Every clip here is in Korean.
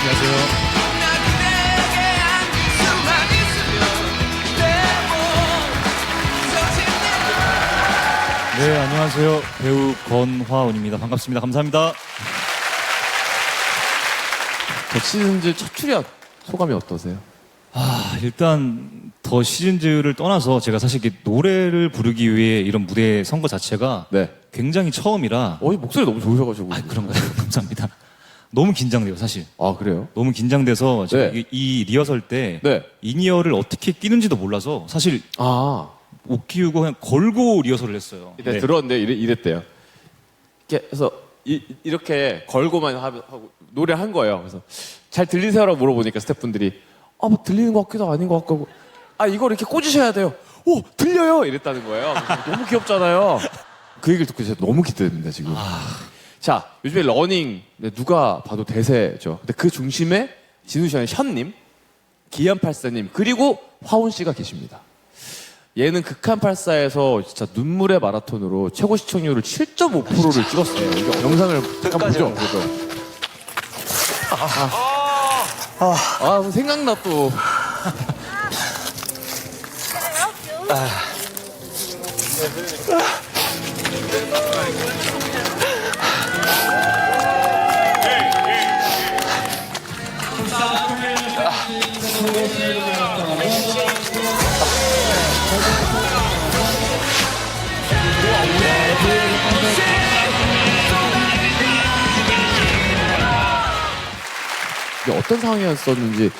안녕하세요. 네, 안녕하세요. 배우 권화운입니다. 반갑습니다. 감사합니다. 더 시즌즈 첫 출연 소감이 어떠세요? 일단 더 시즌즈를 떠나서 제가 사실 이렇게 노래를 부르기 위해 이런 무대에 선 것 자체가 네. 굉장히 처음이라. 목소리 너무 좋으셔가지고. 그런가요? 감사합니다. 너무 긴장돼요, 사실. 아, 그래요? 너무 긴장돼서 제가 네. 이 리허설 때 네. 인이어를 어떻게 끼는지도 몰라서 사실 옷 끼우고 그냥 걸고 리허설을 했어요. 네. 들었는데 이랬대요. 이렇게 해서 이렇게 걸고만 하고 노래를 한 거예요. 그래서 잘 들리세요라고 물어보니까 스태프분들이 뭐 들리는 것 같기도 아닌 것 같고 이거 이렇게 꽂으셔야 돼요. 오, 들려요! 이랬다는 거예요. 그래서 너무 귀엽잖아요. 그 얘기를 듣고 진짜 너무 기대됩니다, 지금. 자, 요즘에 러닝 누가 봐도 대세죠. 근데 그 중심에 진우 씨는 션님, 기안84님, 그리고 화운 씨가 계십니다. 얘는 극한84에서 진짜 눈물의 마라톤으로 최고 시청률을 7.5%를 찍었어요. 이거 영상을 잠깐 보죠. 생각나 또. 이게 어떤 상황이었었는지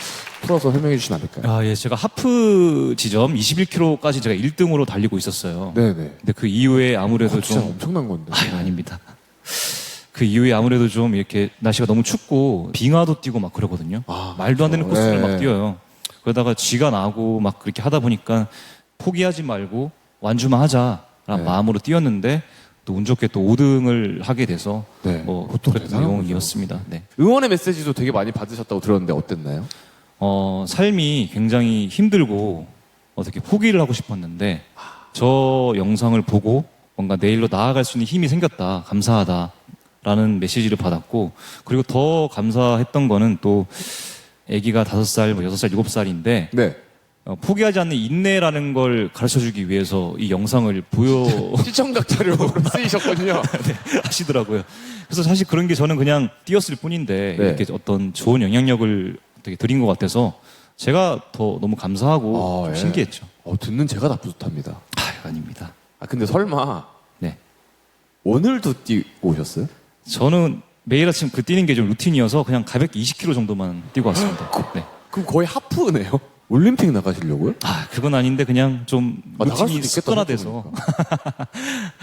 풀어서 설명해 주시면 안 될까요? 예, 제가 하프 지점 21km까지 제가 1등으로 달리고 있었어요. 네네. 근데 그 이후에 아무래도 진짜 좀 엄청난 건데. 아닙니다. 그 이후에 아무래도 좀 이렇게 날씨가 너무 춥고 빙하도 뛰고 막 그러거든요. 말도 안 되는 코스를 막 뛰어요. 그러다가 쥐가 나고 막 그렇게 하다 보니까 포기하지 말고 완주만 하자라는 마음으로 뛰었는데 또 운 좋게 또 5등을 하게 돼서 보통 그랬던 내용이었습니다. 네. 응원의 메시지도 되게 많이 받으셨다고 들었는데 어땠나요? 삶이 굉장히 힘들고 어떻게 포기를 하고 싶었는데 저 영상을 보고 뭔가 내일로 나아갈 수 있는 힘이 생겼다. 감사하다라는 메시지를 받았고 그리고 더 감사했던 거는 또 아기가 5살, 6살, 7살인데 네. 포기하지 않는 인내라는 걸 가르쳐주기 위해서 이 영상을 시청각 자료로 쓰이셨군요. 네, 하시더라고요. 그래서 사실 그런 게 저는 그냥 뛰었을 뿐인데 이렇게 어떤 좋은 영향력을 되게 드린 것 같아서 제가 더 너무 감사하고 좀 신기했죠. 듣는 제가 다 뿌듯합니다. 아닙니다. 근데 설마 네. 오늘도 뛰고 오셨어요? 저는 매일 아침 그 뛰는 게 좀 루틴이어서 그냥 가볍게 20km 정도만 뛰고 왔습니다. 네. 그럼 거의 하프네요? 올림픽 나가시려고요? 그건 아닌데 그냥 좀 나갈 수도 루틴이 있겠다, 습관화돼서.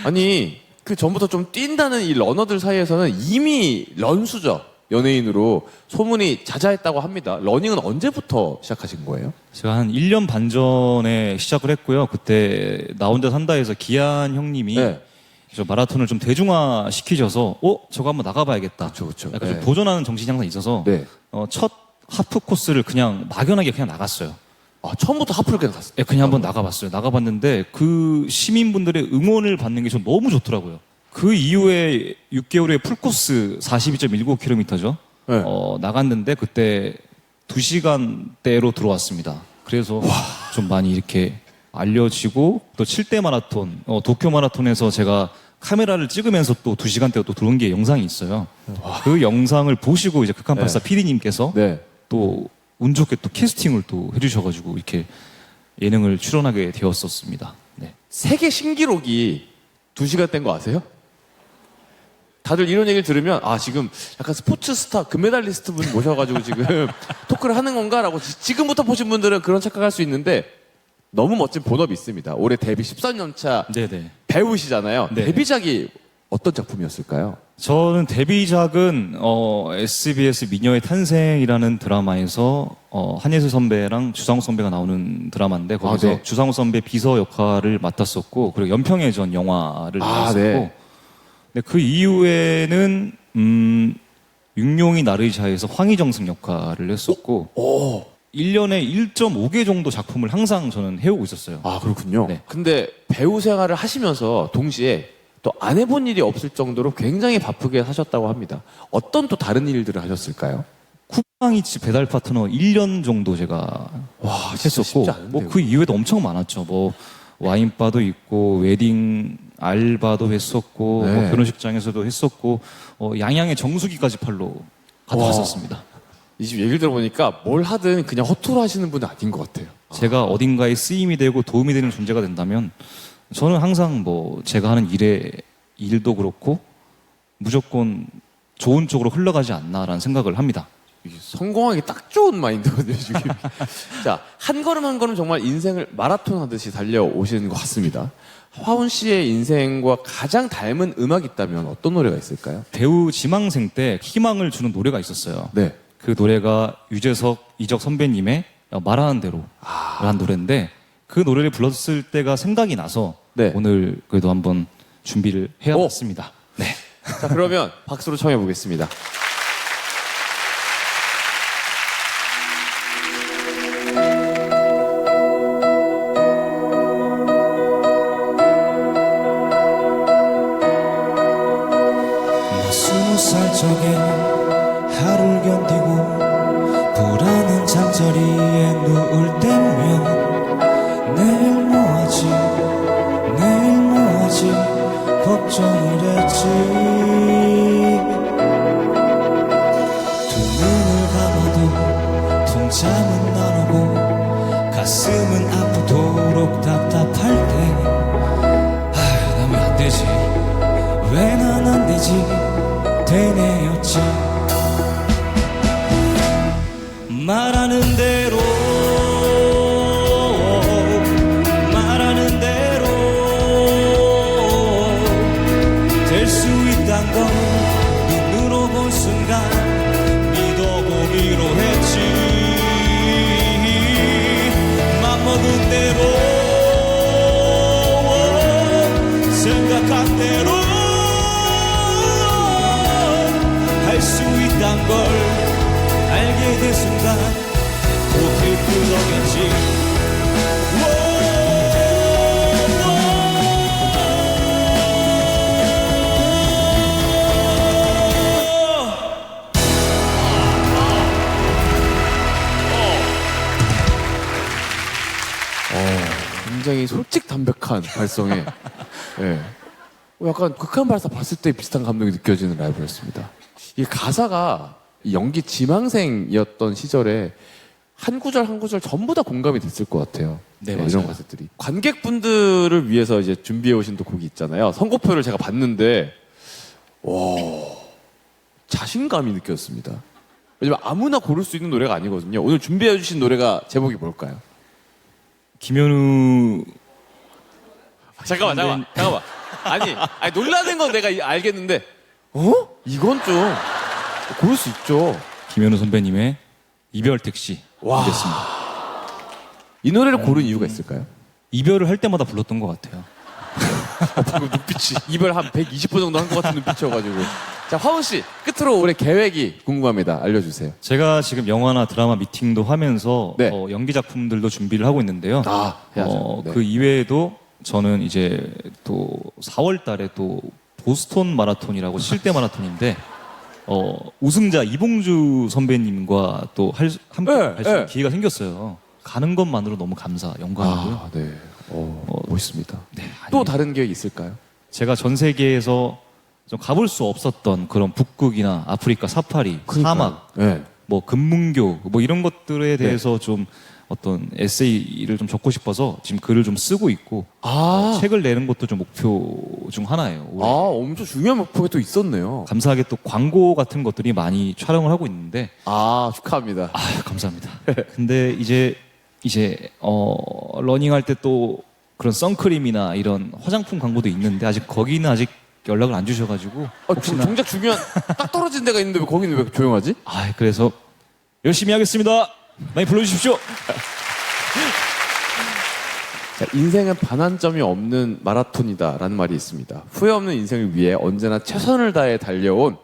아니 그 전부터 좀 뛴다는 이 러너들 사이에서는 이미 런수죠. 연예인으로 소문이 자자했다고 합니다. 러닝은 언제부터 시작하신 거예요? 제가 한 1년 반 전에 시작을 했고요. 그때 나 혼자 산다에서 기한 형님이 저 마라톤을 좀 대중화 시키셔서 저거 한번 나가봐야겠다. 그렇죠. 약간 좀 도전하는 정신이 항상 있어서 첫 하프 코스를 그냥 막연하게 그냥 나갔어요. 처음부터 하프를 그냥 갔어요? 네, 그냥 한번 나가봤어요. 나가봤는데 그 시민분들의 응원을 받는 게 전 너무 좋더라고요. 그 이후에 6개월 후에 풀코스 42.19km죠. 나갔는데 그때 2시간대로 들어왔습니다. 그래서 좀 많이 이렇게 알려지고 또 7대 마라톤, 도쿄 마라톤에서 제가 카메라를 찍으면서 또 2시간대가 또 들어온 게 영상이 있어요. 그 영상을 보시고 이제 극한84 PD님께서 또 운 좋게 또 캐스팅을 또 해주셔가지고 이렇게 예능을 출연하게 되었었습니다. 네. 세계 신기록이 2시간대인 거 아세요? 다들 이런 얘기를 들으면 지금 약간 스포츠 스타 금메달리스트 분 모셔가지고 지금 토크를 하는 건가라고 지금부터 보신 분들은 그런 착각할 수 있는데 너무 멋진 본업이 있습니다. 올해 데뷔 13년 차 배우시잖아요. 네네. 데뷔작이 어떤 작품이었을까요? 저는 데뷔작은 SBS 미녀의 탄생이라는 드라마에서 한예슬 선배랑 주상욱 선배가 나오는 드라마인데 거기서 주상욱 선배 비서 역할을 맡았었고 그리고 연평의 전 영화를 맡았었고 그 이후에는 육룡이 나르샤에서 황희정승 역할을 했었고 1년에 1.5개 정도 작품을 항상 저는 해오고 있었어요. 그렇군요. 근데 배우 생활을 하시면서 동시에 또 안 해본 일이 없을 정도로 굉장히 바쁘게 하셨다고 합니다. 어떤 또 다른 일들을 하셨을까요? 쿠팡이츠 배달 파트너 1년 정도 제가 와, 진짜 했었고, 쉽지 않은데요. 뭐 그 이후에도 엄청 많았죠. 뭐 와인바도 있고, 웨딩 알바도 했었고, 네. 뭐 결혼식장에서도 했었고, 양양의 정수기까지 팔로 가져갔었습니다. 이 집 얘기를 들어보니까 뭘 하든 그냥 허투루 하시는 분은 아닌 것 같아요. 제가 어딘가에 쓰임이 되고 도움이 되는 존재가 된다면, 저는 항상 뭐 제가 하는 일도 그렇고, 무조건 좋은 쪽으로 흘러가지 않나라는 생각을 합니다. 이게 성공하기 딱 좋은 마인드거든요, 지금. 자, 한 걸음 한 걸음 정말 인생을 마라톤 하듯이 달려오시는 것 같습니다. 화훈 씨의 인생과 가장 닮은 음악이 있다면 어떤 노래가 있을까요? 배우 지망생 때 희망을 주는 노래가 있었어요. 네. 그 노래가 유재석, 이적 선배님의 말하는 대로라는 노래인데 그 노래를 불렀을 때가 생각이 나서 네. 오늘 그래도 한번 준비를 해왔습니다. 네. 자, 그러면 박수로 청해 보겠습니다. 나 20살 적에 하루를 견디고 불안한 잠자리에 누울 때면 내일 뭐하지 내일 뭐하지 걱정을 했지. 두 눈을 감아도 통잠은 안 오고 가슴은 아프도록 답답할 때 나 왜 안 되지 왜 난 안 되지 되뇌었지. 말하는 대로 말하는 대로 될 수 있단 걸 눈으로 본 순간 믿어보기로 했지. 맘먹은 대로 생각한 대로 할 수 있단 걸 알게 된 순간 고개 끄덕였지. 굉장히 솔직 담백한 발성에 예. 약간 극한 발사 봤을 때 비슷한 감동이 느껴지는 라이브였습니다. 이 가사가 이 연기 지망생이었던 시절에 한 구절 한 구절 전부 다 공감이 됐을 것 같아요. 네, 이런 맞아요. 가사들이. 관객분들을 위해서 이제 준비해 오신 또 곡이 있잖아요. 선고표를 제가 봤는데 와 자신감이 느껴졌습니다. 왜냐면 아무나 고를 수 있는 노래가 아니거든요. 오늘 준비해 주신 노래가 제목이 뭘까요? 김현우 잠깐만. 아니 놀라는 건 내가 알겠는데, 이건 좀 고를 수 있죠. 김현우 선배님의 이별 택시 와. 됐습니다. 이 노래를 고른 이유가 있을까요? 이별을 할 때마다 불렀던 것 같아요. 방금 눈빛이 이별 한 120번 정도 한 것 같은 눈빛이어가지고. 자, 화훈 씨 끝으로 올해 계획이 궁금합니다. 알려주세요. 제가 지금 영화나 드라마 미팅도 하면서 네. 연기 작품들도 준비를 하고 있는데요. 해야죠. 네. 그 이외에도 저는 이제 또 4월 달에 또 보스턴 마라톤이라고 7대 마라톤인데 우승자 이봉주 선배님과 또 함께 네, 할 수 있는 네. 기회가 생겼어요. 가는 것만으로 너무 영광이고요. 네. 멋있습니다. 네, 또 다른 계획 있을까요? 제가 전 세계에서 좀 가볼 수 없었던 그런 북극이나 아프리카 사파리, 사막, 네. 뭐 금문교 뭐 이런 것들에 대해서 좀 어떤 에세이를 좀 적고 싶어서 지금 글을 좀 쓰고 있고 책을 내는 것도 좀 목표 중 하나예요. 올해. 엄청 중요한 목표가 또 있었네요. 감사하게 또 광고 같은 것들이 많이 촬영을 하고 있는데 축하합니다. 감사합니다. 근데 이제 러닝할 때 또 그런 선크림이나 이런 화장품 광고도 있는데 거기는 아직 연락을 안 주셔가지고 혹시나 정작 중요한 딱 떨어진 데가 있는데 왜 거기는 왜 조용하지? 그래서 열심히 하겠습니다. 많이 불러주십시오. 자, 인생은 반환점이 없는 마라톤이다라는 말이 있습니다. 후회 없는 인생을 위해 언제나 최선을 다해 달려온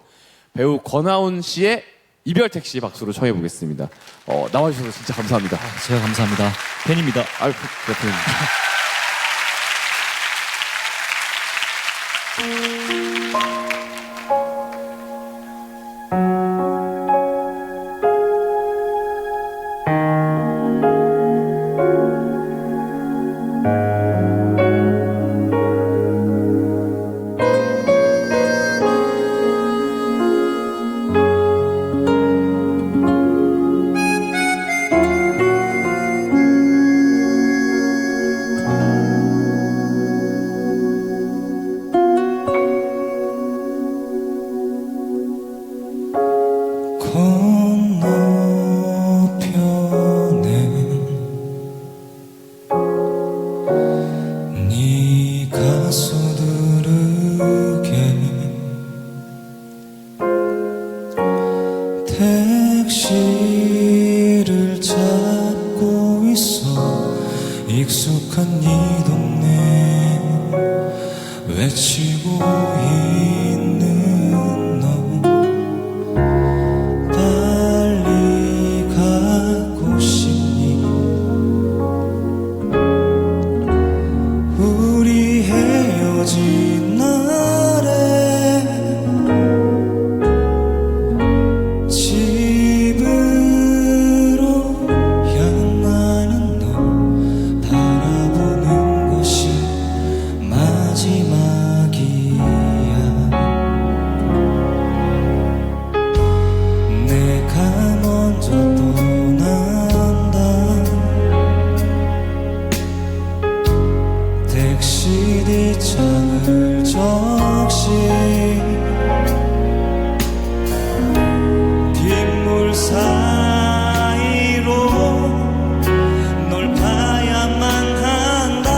배우 권하훈 씨의 이별 택시 박수로 청해 보겠습니다. 나와주셔서 진짜 감사합니다. 제가 감사합니다. 팬입니다. 그렇군요. 건너편에 네가 서두르게 택시를 잡고 있어 익숙한 이 동네 외치고 있는 너 빨리 가고 싶니 우리 헤어진 날에 집으로 향하는 너 바라보는 것이 마지막이야 내가 먼저 떠난다 택시 뒷창을 적시 빗물 사이로 널 봐야만 한다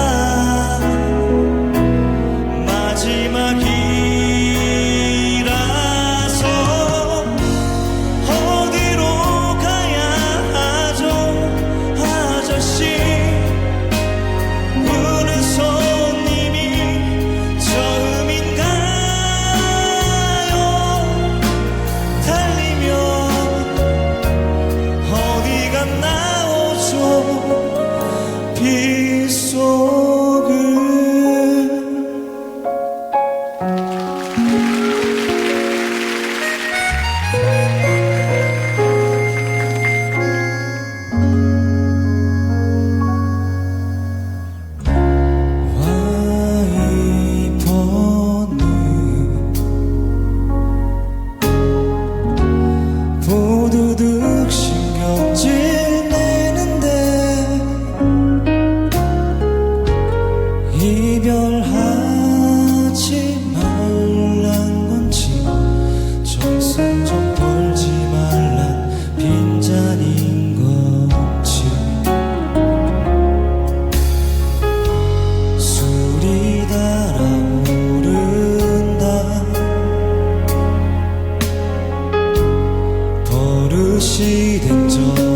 마지막이라서 어디로 가야 하죠 아저씨 우는 손님이 처음인가요 달리면 어디 갔나 오죠 빗속을 와이퍼는 보드득 신경질 내는데 이별하지 말란 건지 정성 좀 벌지 말란 빈잔인 건지 술이 달아오른다 버릇이 된 저